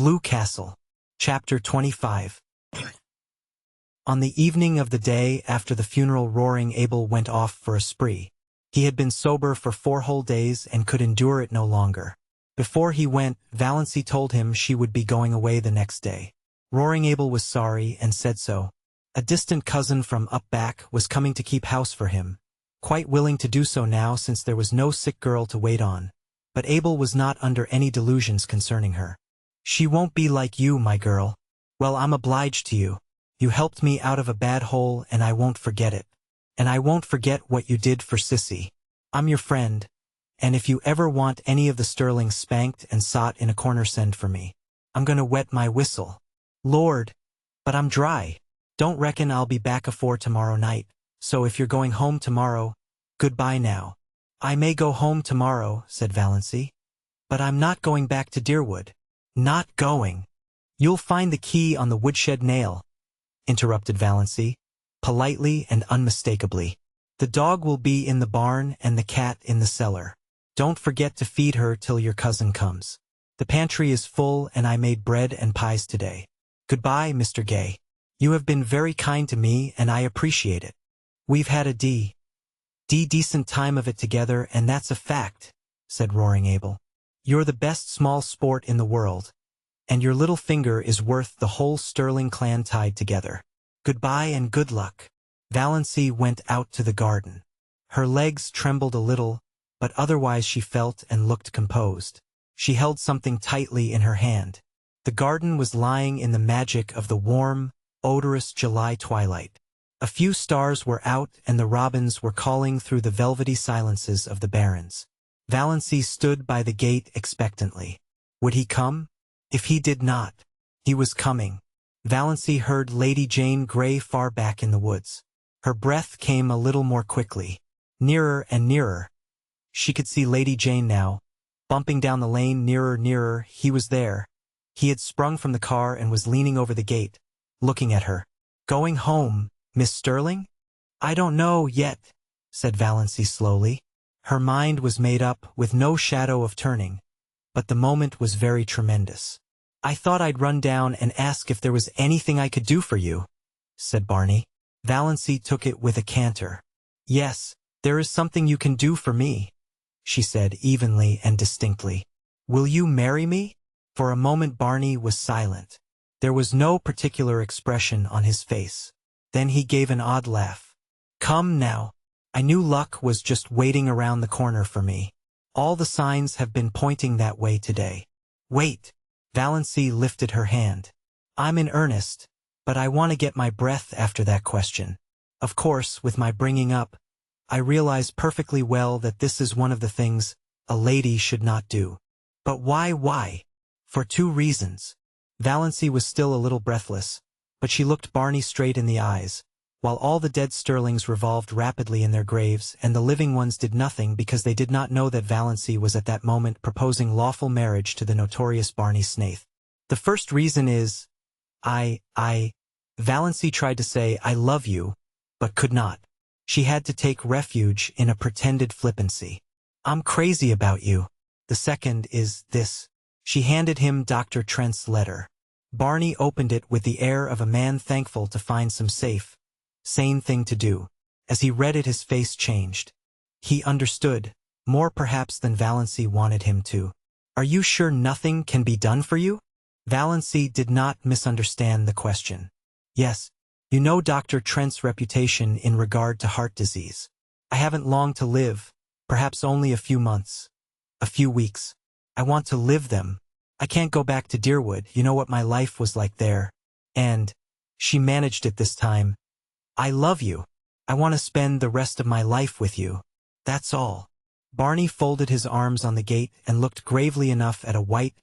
Blue Castle. Chapter 25. On the evening of the day after the funeral, Roaring Abel went off for a spree. He had been sober for 4 whole days and could endure it no longer. Before he went, Valency told him she would be going away the next day. Roaring Abel was sorry and said so. A distant cousin from up back was coming to keep house for him, quite willing to do so now since there was no sick girl to wait on. But Abel was not under any delusions concerning her. "She won't be like you, my girl. Well, I'm obliged to you. You helped me out of a bad hole and I won't forget it. And I won't forget what you did for Sissy. I'm your friend. And if you ever want any of the Sterlings spanked and sot in a corner, send for me. I'm gonna wet my whistle. Lord, but I'm dry. Don't reckon I'll be back afore tomorrow night, so if you're going home tomorrow, goodbye now." "I may go home tomorrow," said Valency. "But I'm not going back to Deerwood." "Not going? You'll find the key on the woodshed nail," interrupted Valency, politely and unmistakably. "The dog will be in the barn and the cat in the cellar. Don't forget to feed her till your cousin comes. The pantry is full and I made bread and pies today. Goodbye, Mr. Gay. You have been very kind to me and I appreciate it. We've had a decent time of it together, and that's a fact," said Roaring Abel. "You're the best small sport in the world, and your little finger is worth the whole Sterling clan tied together. Goodbye and good luck." Valency went out to the garden. Her legs trembled a little, but otherwise she felt and looked composed. She held something tightly in her hand. The garden was lying in the magic of the warm, odorous July twilight. A few stars were out and the robins were calling through the velvety silences of the barrens. Valency stood by the gate expectantly. Would he come? If he did not, he was coming. Valency heard Lady Jane Grey far back in the woods. Her breath came a little more quickly. Nearer and nearer. She could see Lady Jane now, bumping down the lane. Nearer. He was there. He had sprung from the car and was leaning over the gate, looking at her. "Going home, Miss Sterling?" "I don't know yet," said Valency slowly. Her mind was made up with no shadow of turning, but the moment was very tremendous. "I thought I'd run down and ask if there was anything I could do for you," said Barney. Valency took it with a canter. "Yes, there is something you can do for me," she said evenly and distinctly. "Will you marry me?" For a moment Barney was silent. There was no particular expression on his face. Then he gave an odd laugh. "Come now. I knew luck was just waiting around the corner for me. All the signs have been pointing that way today." "Wait." Valency lifted her hand. "I'm in earnest, but I want to get my breath after that question. Of course, with my bringing up, I realize perfectly well that this is one of the things a lady should not do. But why? For 2 reasons. Valency was still a little breathless, but she looked Barney straight in the eyes, while all the dead Sterlings revolved rapidly in their graves and the living ones did nothing because they did not know that Valency was at that moment proposing lawful marriage to the notorious Barney Snaith. "The first reason is, Valency tried to say "I love you," but could not. She had to take refuge in a pretended flippancy. "I'm crazy about you. The second is this." She handed him Dr. Trent's letter. Barney opened it with the air of a man thankful to find some safe, sane thing to do. As he read it his face changed. He understood, more perhaps than Valency wanted him to. "Are you sure nothing can be done for you?" Valency did not misunderstand the question. "Yes, you know Dr. Trent's reputation in regard to heart disease. I haven't long to live, perhaps only a few months, a few weeks. I want to live them. I can't go back to Deerwood, you know what my life was like there. And," she managed it this time, "I love you. I want to spend the rest of my life with you. That's all." Barney folded his arms on the gate and looked gravely enough at a white,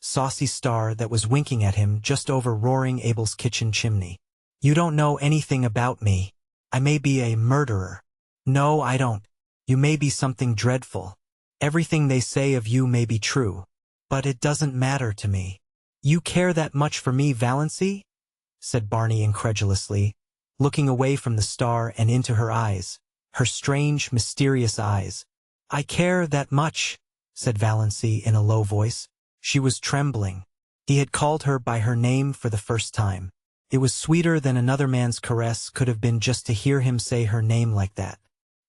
saucy star that was winking at him just over Roaring Abel's kitchen chimney. "You don't know anything about me. I may be a murderer." "No, I don't. You may be something dreadful. Everything they say of you may be true. But it doesn't matter to me." "You care that much for me, Valency?" said Barney incredulously, looking away from the star and into her eyes, her strange, mysterious eyes. "I care that much," said Valency in a low voice. She was trembling. He had called her by her name for the first time. It was sweeter than another man's caress could have been just to hear him say her name like that.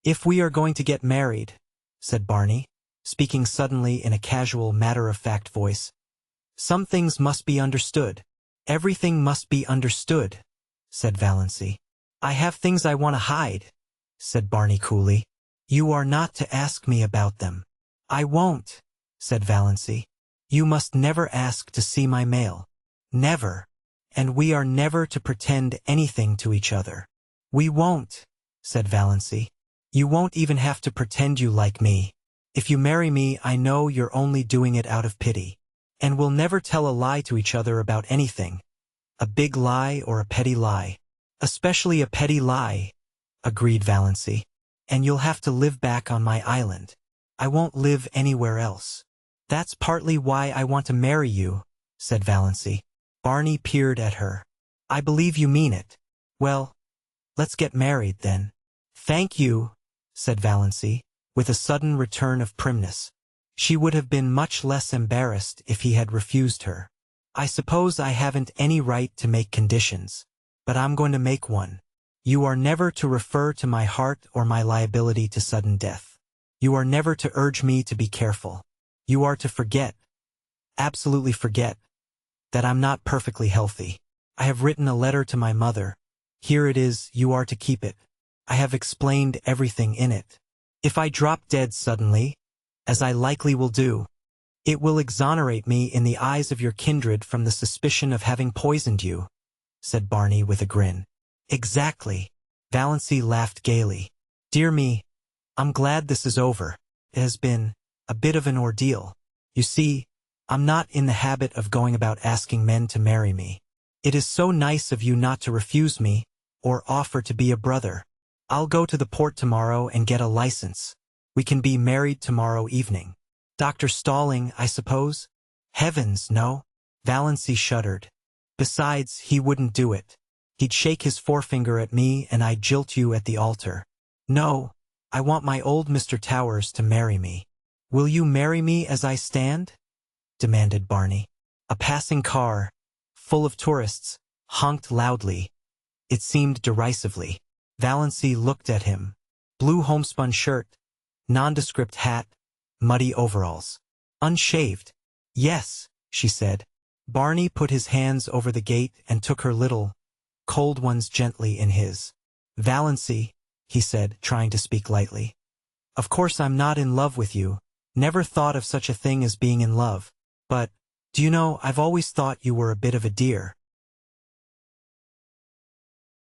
"If we are going to get married," said Barney, speaking suddenly in a casual, matter-of-fact voice, "some things must be understood." "Everything must be understood," said Valancy. "I have things I want to hide," said Barney coolly. "You are not to ask me about them." "I won't," said Valancy. "You must never ask to see my mail. Never. And we are never to pretend anything to each other." "We won't," said Valancy. "You won't even have to pretend you like me. If you marry me, I know you're only doing it out of pity. And we'll never tell a lie to each other about anything. A big lie or a petty lie." "Especially a petty lie," agreed Valancy. "And you'll have to live back on my island. I won't live anywhere else." "That's partly why I want to marry you," said Valancy. Barney peered at her. "I believe you mean it. Well, let's get married then." "Thank you," said Valancy, with a sudden return of primness. She would have been much less embarrassed if he had refused her. "I suppose I haven't any right to make conditions, but I'm going to make one. You are never to refer to my heart or my liability to sudden death. You are never to urge me to be careful. You are to forget, absolutely forget, that I'm not perfectly healthy. I have written a letter to my mother. Here it is, you are to keep it. I have explained everything in it. If I drop dead suddenly, as I likely will do, it will exonerate me in the eyes of your kindred from the suspicion of having poisoned you," said Barney with a grin. "Exactly." Valancy laughed gaily. "Dear me, I'm glad this is over. It has been a bit of an ordeal. You see, I'm not in the habit of going about asking men to marry me. It is so nice of you not to refuse me, or offer to be a brother. I'll go to the port tomorrow and get a license. We can be married tomorrow evening. Dr. Stalling, I suppose?" "Heavens, no." Valancy shuddered. "Besides, he wouldn't do it. He'd shake his forefinger at me and I'd jilt you at the altar. No, I want my old Mr. Towers to marry me." "Will you marry me as I stand?" demanded Barney. A passing car, full of tourists, honked loudly. It seemed derisively. Valancy looked at him. Blue homespun shirt, nondescript hat, muddy overalls. Unshaved. "Yes," she said. Barney put his hands over the gate and took her little, cold ones gently in his. "Valancy," he said, trying to speak lightly. "Of course I'm not in love with you. Never thought of such a thing as being in love. But, do you know, I've always thought you were a bit of a dear."